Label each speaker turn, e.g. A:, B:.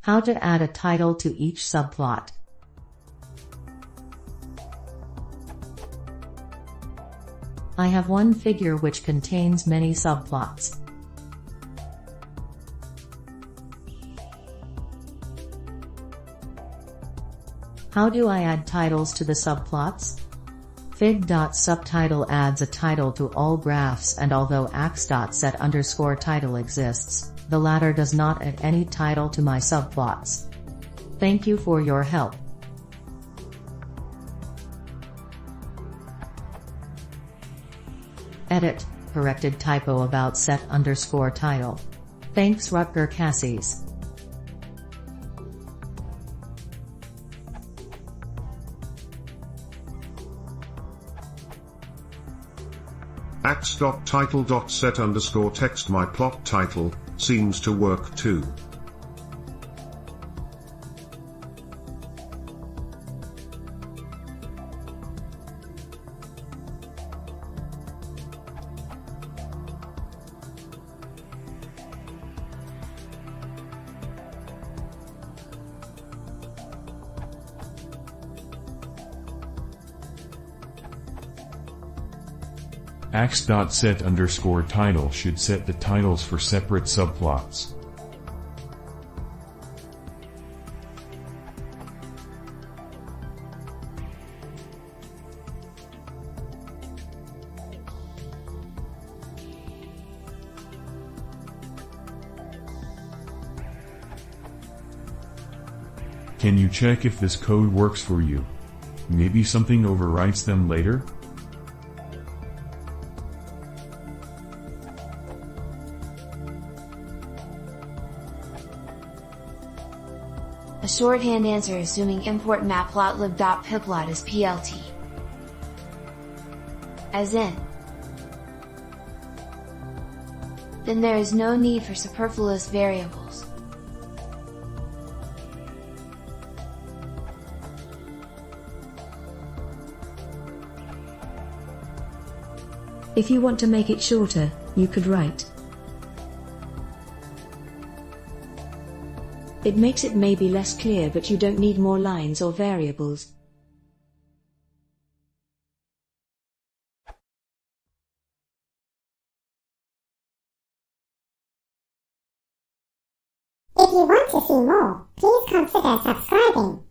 A: How to add a title to each subplot. I have one figure which contains many subplots. How do I add titles to the subplots? Fig.subtitle adds a title to all graphs, and although ax.set_title exists, the latter does not add any title to my subplots. Thank you for your help. Edit, corrected typo about set_title. Thanks Rutger Cassis.
B: ax.title.set_text matplotlib seems to work too.
C: ax.set_title should set the titles for separate subplots. Can you check if this code works for you? Maybe something overwrites them later?
D: A shorthand answer assuming import matplotlib.pyplot is plt. As in. Then there is no need for superfluous variables.
E: If you want to make it shorter, you could write. It makes it maybe less clear, but you don't need more lines or variables.
F: If you want to see more, please consider subscribing.